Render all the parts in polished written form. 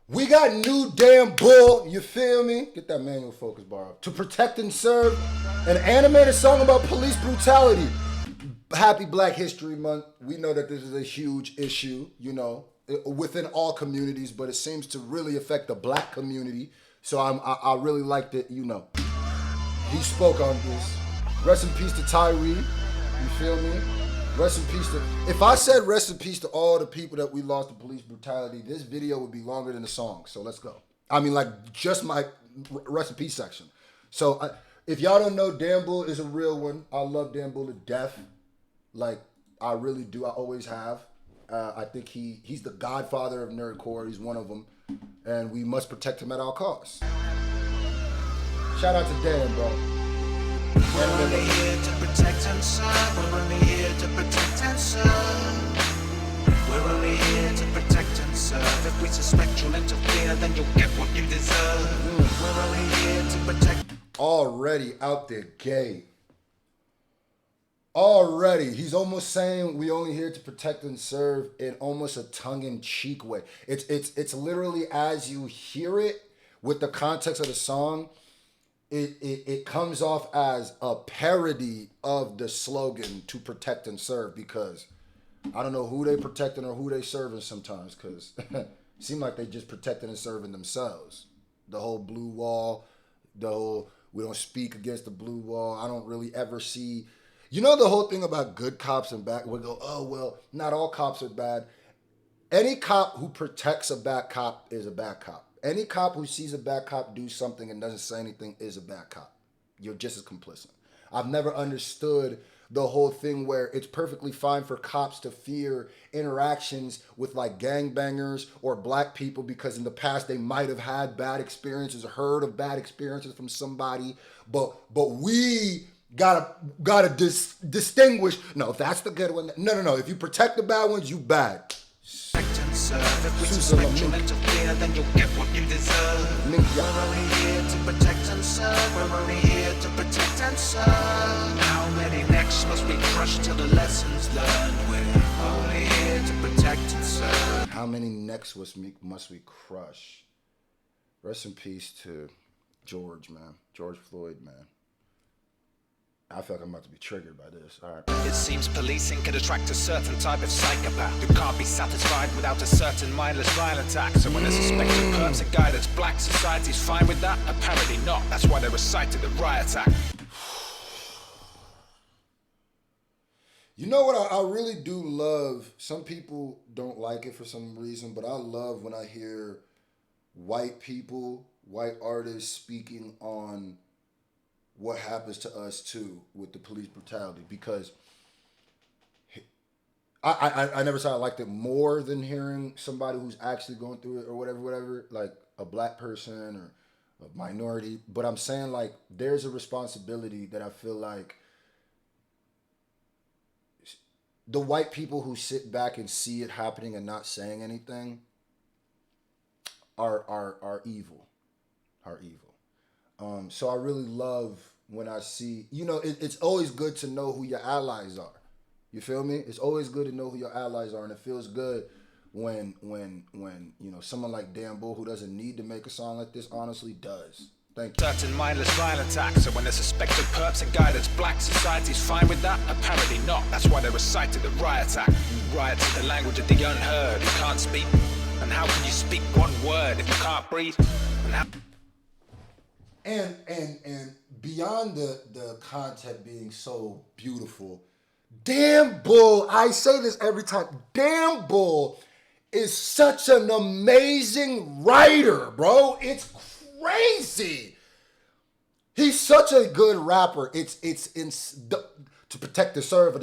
We got new damn bull, you feel me? Get that manual focus bar up. To protect and serve, an animated song about police brutality. Happy Black History Month. We know that this is a huge issue, you know, within all communities, but it seems to really affect the black community. So I really like that, you know, he spoke on this. Rest in peace to Tyree, you feel me? Rest in peace to, if I said rest in peace to all the people that we lost to police brutality, this video would be longer than the song. So let's go. I mean, like, just my rest in peace section. So if y'all don't know, Dan Bull is a real one. I love Dan Bull to death. Like, I really do. I always have. I think he's the godfather of nerdcore. He's one of them. And we must protect him at all costs. Shout out to Dan, bro. We're only here to protect and serve. We're only here to protect and serve. We're only here to protect and serve. If we suspect you'll interfere, then you'll get what you deserve. We're only here to protect. Already out there gay. Already, he's almost saying we only here to protect and serve in almost a tongue-in-cheek way. It's literally as you hear it with the context of the song, it comes off as a parody of the slogan to protect and serve, because I don't know who they protecting or who they serving sometimes, because it seems like they just protecting and serving themselves. The whole blue wall, the whole we don't speak against the blue wall. I don't really ever see, you know, the whole thing about good cops and bad, we go, oh, well, not all cops are bad. Any cop who protects a bad cop is a bad cop. Any cop who sees a bad cop do something and doesn't say anything is a bad cop. You're just as complicit. I've never understood the whole thing where it's perfectly fine for cops to fear interactions with like gangbangers or black people because in the past they might have had bad experiences or heard of bad experiences from somebody, but we gotta distinguish. No, that's the good one. No. If you protect the bad ones, you bad. If we suspect you'll interfere, then you'll get what you deserve. We're only here to protect and serve. We're only here to protect and serve. How many necks must we crush till the lessons learned? We're only here to protect and serve. How many necks must we crush? Rest in peace to George, man. George Floyd, man. I feel like I'm about to be triggered by this. All right. It seems policing can attract a certain type of psychopath who can't be satisfied without a certain mindless violent act. So when a suspected perps a guy that's black, society's fine with that? Apparently not. That's why they recited the riot act. You know what I really do love? Some people don't like it for some reason, but I love when I hear white people, white artists speaking on what happens to us too with the police brutality, because I never said I liked it more than hearing somebody who's actually going through it or whatever, like a black person or a minority. But I'm saying, like, there's a responsibility that I feel like the white people who sit back and see it happening and not saying anything are evil. So I really love when I see, you know, it's always good to know who your allies are. You feel me? It's always good to know who your allies are, and it feels good when you know, someone like Dan Bull, who doesn't need to make a song like this, honestly does. Thank you. Certain mindless violent acts. So when a suspected perps a guy that's black, society's fine with that? Apparently not. That's why they recited the riot act. Riot to the language of the unheard who can't speak. And how can you speak one word if you can't breathe? And beyond the content being so beautiful, Dan Bull, I say this every time, Dan Bull is such an amazing writer, bro. It's crazy. He's such a good rapper. It's to protect the server,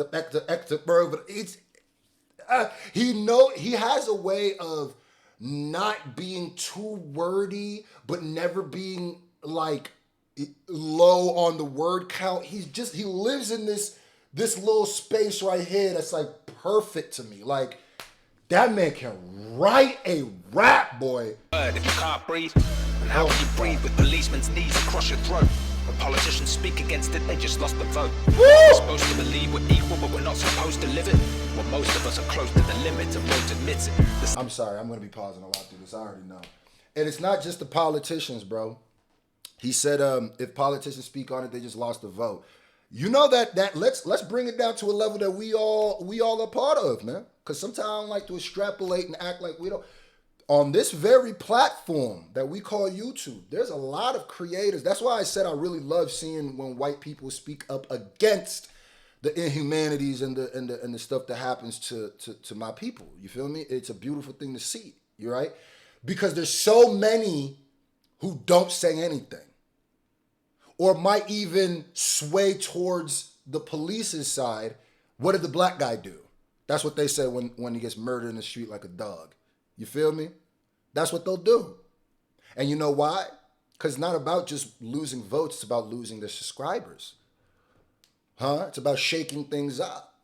he has a way of not being too wordy, but never being like low on the word count. He lives in this little space right here that's like perfect to me. Like, that man can write a rap, boy. If you can't breathe, and how can you breathe with policemen's knees across your throat? When politicians speak against it, they just lost the vote. We're supposed to believe we're equal, but we're not supposed to live it. Well, most of us are close to the limit, and won't admit it. I'm sorry, I'm going to be pausing a lot through this. I already know. And it's not just the politicians, bro. He said, if politicians speak on it, they just lost the vote. You know that let's bring it down to a level that we all are part of, man. Because sometimes I don't like to extrapolate and act like we don't. On this very platform that we call YouTube, there's a lot of creators. That's why I said I really love seeing when white people speak up against the inhumanities and the stuff that happens to my people. You feel me? It's a beautiful thing to see. You right? Because there's so many who don't say anything, or might even sway towards the police's side. What did the black guy do? That's what they say when he gets murdered in the street like a dog. You feel me? That's what they'll do. And you know why? Because it's not about just losing votes. It's about losing their subscribers. Huh? It's about shaking things up.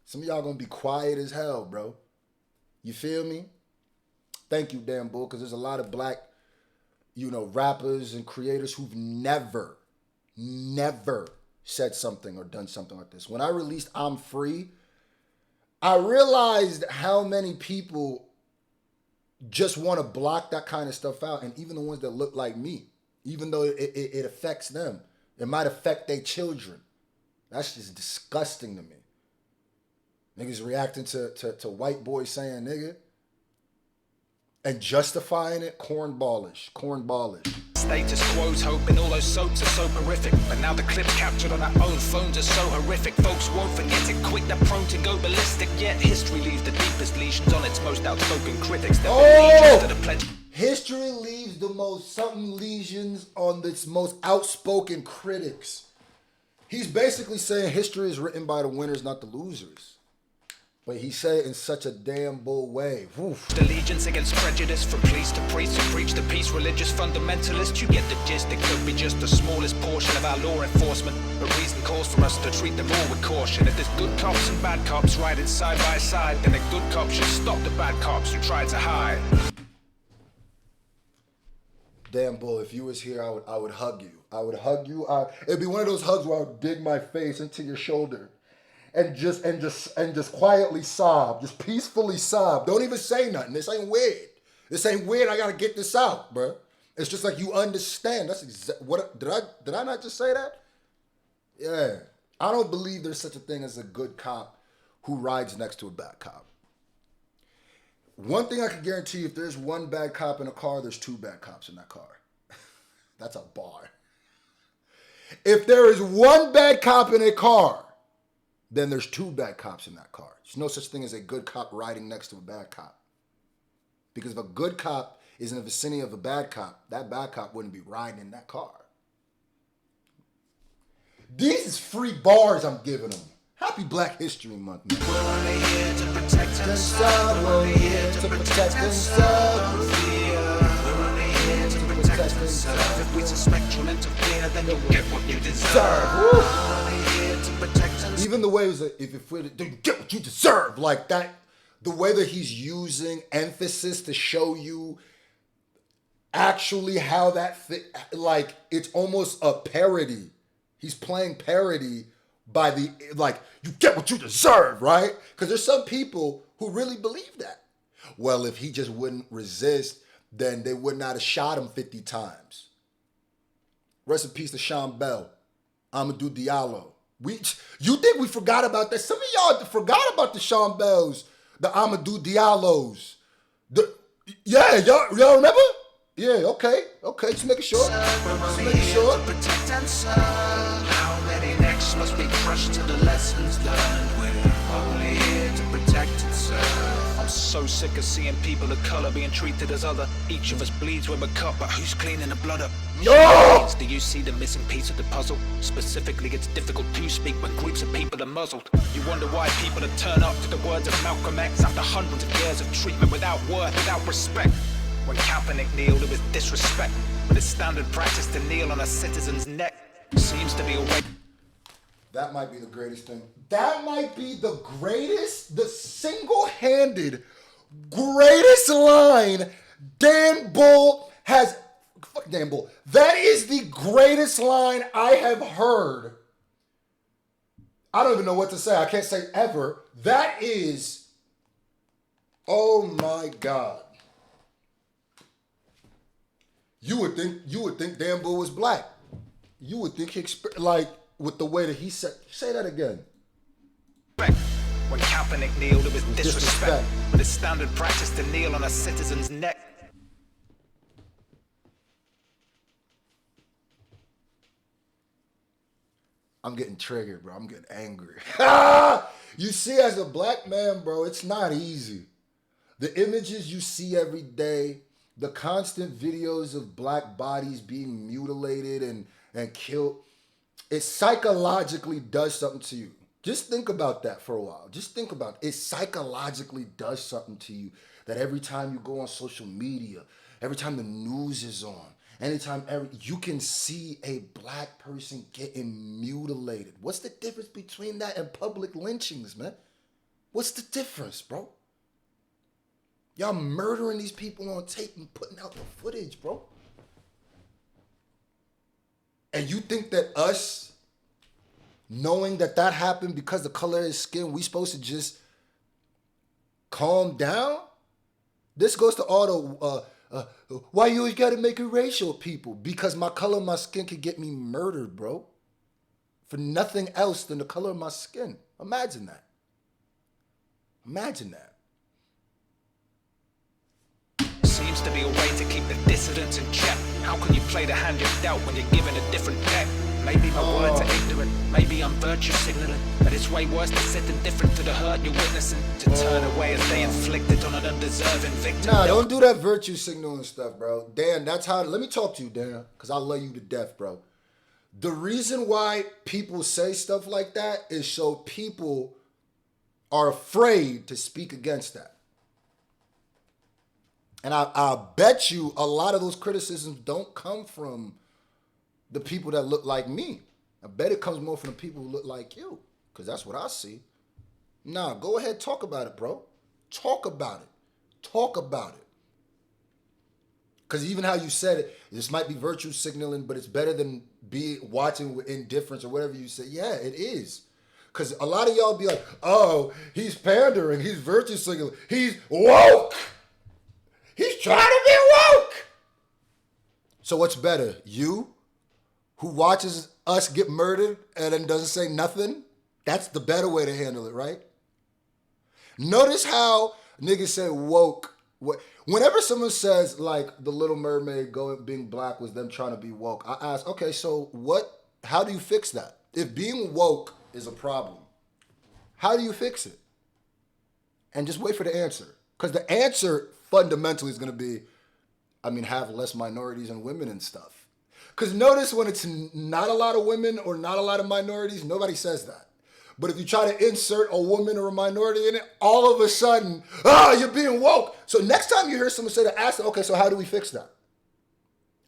Some of y'all gonna be quiet as hell, bro. You feel me? Thank you, damn bull, because there's a lot of black, rappers and creators who've never said something or done something like this. When I released I'm Free, I realized how many people just want to block that kind of stuff out. And even the ones that look like me, even though it affects them, it might affect their children. That's just disgusting to me. Niggas reacting to white boys saying nigga and justifying it, cornballish. Status quo's hoping all those soaps are so horrific, but now the clip captured on our own phones are so horrific. Folks won't forget it quick, they're prone to go ballistic. Yet history leaves the deepest lesions on its most outspoken critics. History leaves the most something lesions on its most outspoken critics. He's basically saying history is written by the winners, not the losers. But he said it in such a damn bull way. Woof. Allegiance against prejudice, from police to priests who preach the peace, religious fundamentalists. You get the gist, it could be just the smallest portion of our law enforcement. But reason calls for us to treat them all with caution. If there's good cops and bad cops riding side by side, then the good cops should stop the bad cops who try to hide. Damn bull, if you was here, I would hug you. I would hug you. It'd be one of those hugs where I would dig my face into your shoulder. And just quietly sob, just peacefully sob. Don't even say nothing. This ain't weird. This ain't weird. I gotta get this out, bro. It's just like you understand. That's what did I not just say that? Yeah. I don't believe there's such a thing as a good cop who rides next to a bad cop. One thing I can guarantee: if there's one bad cop in a car, there's two bad cops in that car. That's a bar. If there is one bad cop in a car, then there's two bad cops in that car. There's no such thing as a good cop riding next to a bad cop. Because if a good cop is in the vicinity of a bad cop, that bad cop wouldn't be riding in that car. These is free bars I'm giving them. Happy Black History Month, man. We're only here to protect and serve. We're only here to protect and serve. We're only here to protect and serve. If we suspect you'll interfere, then you'll get what you deserve. We're only here to protect and serve. Even the way it was, if we get what you deserve, like that, the way that he's using emphasis to show you actually how that fit, like it's almost a parody. He's playing parody by the, like, you get what you deserve, right? Because there's some people who really believe that. Well, if he just wouldn't resist, then they would not have shot him 50 times. Rest in peace to Sean Bell, Amadou Diallo. You think we forgot about that? Some of y'all forgot about the Sean Bells, the Amadou Diallos. Y'all remember? Yeah, okay, just making sure. Just making sure. Protect and serve. How many necks must be crushed to the lessons learned? We're only here to protect and serve. I'm so sick of seeing people of color being treated as other. Each of us bleeds when we're cut, but who's cleaning the blood up? No! Do you see the missing piece of the puzzle? Specifically, it's difficult to speak when groups of people are muzzled. You wonder why people that turn up to the words of Malcolm X after hundreds of years of treatment without worth, without respect. When Kaepernick kneeled, it was disrespect. But it's standard practice to kneel on a citizen's neck. Seems to be a way. That might be the greatest thing. That might be the greatest, the single-handed greatest line Dan Bull has. Fuck Dan Bull. That is the greatest line I have heard. I don't even know what to say. I can't say ever. That is. Oh my God. You would think Dan Bull was black. You would think like with the way that he said. Say that again. When Kaepernick kneeled, it was disrespect. But it's standard practice to kneel on a citizen's neck. I'm getting triggered, bro. I'm getting angry. You see, as a black man, bro, it's not easy. The images you see every day, the constant videos of black bodies being mutilated and killed, it psychologically does something to you. Just think about that for a while. Just think about it. It psychologically does something to you that every time you go on social media, every time the news is on, anytime you can see a black person getting mutilated. What's the difference between that and public lynchings, man? What's the difference, bro? Y'all murdering these people on tape and putting out the footage, bro. And you think that us, knowing that that happened because the color of his skin, we supposed to just calm down? This goes to all the, why you always gotta make it racial, people? Because my color of my skin could get me murdered, bro. For nothing else than the color of my skin. Imagine that. Imagine that. Seems to be a way to keep the dissidents in check. How can you play the hand you're dealt when you're given a different deck? Maybe my words are ignorant, maybe I'm virtue signaling, but it's way worse to sit indifferent to the hurt you're witnessing, to turn away as they inflict it on an undeserving victim. Nah, don't do that virtue signaling stuff, bro. Dan, that's how, let me talk to you, Dan, because I love you to death, bro. The reason why people say stuff like that is so people are afraid to speak against that. And I bet you a lot of those criticisms don't come from the people that look like me. I bet it comes more from the people who look like you, because that's what I see. Nah, go ahead, talk about it, bro. Talk about it. Talk about it. Because even how you said it, this might be virtue signaling, but it's better than watching with indifference or whatever you say. Yeah, it is. Because a lot of y'all be like, oh, he's pandering, he's virtue signaling, he's woke. He's trying to be woke. So what's better? You, who watches us get murdered and then doesn't say nothing? That's the better way to handle it, right? Notice how niggas say woke. Whenever someone says, like, the Little Mermaid being black was them trying to be woke, I ask, okay, so how do you fix that? If being woke is a problem, how do you fix it? And just wait for the answer. Because the answer fundamentally is going to be, have less minorities and women and stuff. Because notice when it's not a lot of women or not a lot of minorities, nobody says that. But if you try to insert a woman or a minority in it, all of a sudden, you're being woke. So next time you hear someone say that, ask them, okay, so how do we fix that?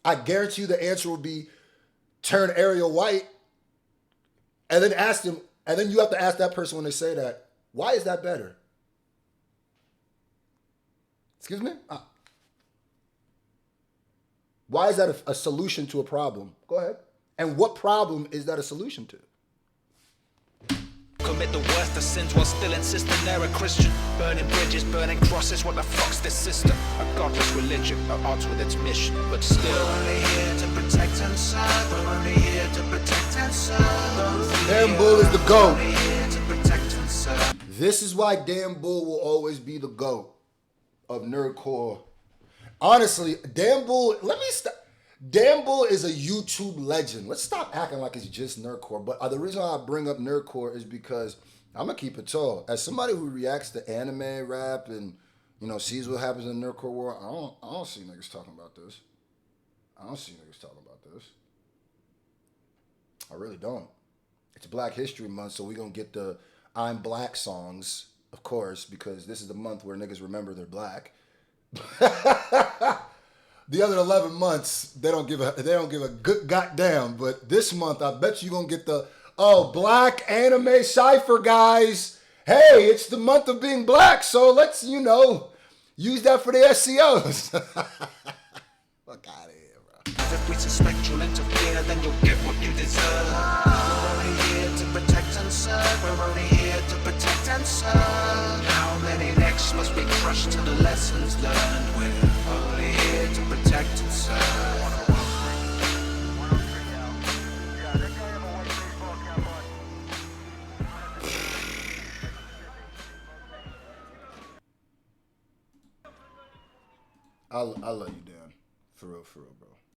I guarantee you the answer will be turn Ariel white, and then ask them, and then you have to ask that person when they say that, why is that better? Excuse me? Why is that a solution to a problem? Go ahead. And what problem is that a solution to? Commit the worst of sins while still insisting they're a Christian. Burning bridges, burning crosses, what the fuck's this system? A godless religion at odds with its mission, but still. We're only here to protect and serve. We're only here to protect and serve. Dan Bull is the GOAT. We're only here to protect and serve. This is why Dan Bull will always be the GOAT of nerdcore. Honestly, Dan Bull, Dan Bull is a YouTube legend. Let's stop acting like it's just nerdcore. But the reason why I bring up nerdcore is because I'm going to keep it tall. As somebody who reacts to anime rap and, sees what happens in the nerdcore world, I don't see niggas talking about this. I don't see niggas talking about this. I really don't. It's Black History Month, so we're going to get the I'm Black songs, of course, because this is the month where niggas remember they're black. The other 11 months, they don't give a good goddamn. But this month, I bet you gonna get the black anime cipher, guys. Hey, it's the month of being black, so let's use that for the SEOs. Fuck out of here, bro. If we suspect you'll interfere, then you'll get what you deserve. We're only here to protect and serve. We're only here to protect and serve. How many necks must be crushed till the lessons learned? We're only here to protect and serve. I love you, Dan. For real, bro.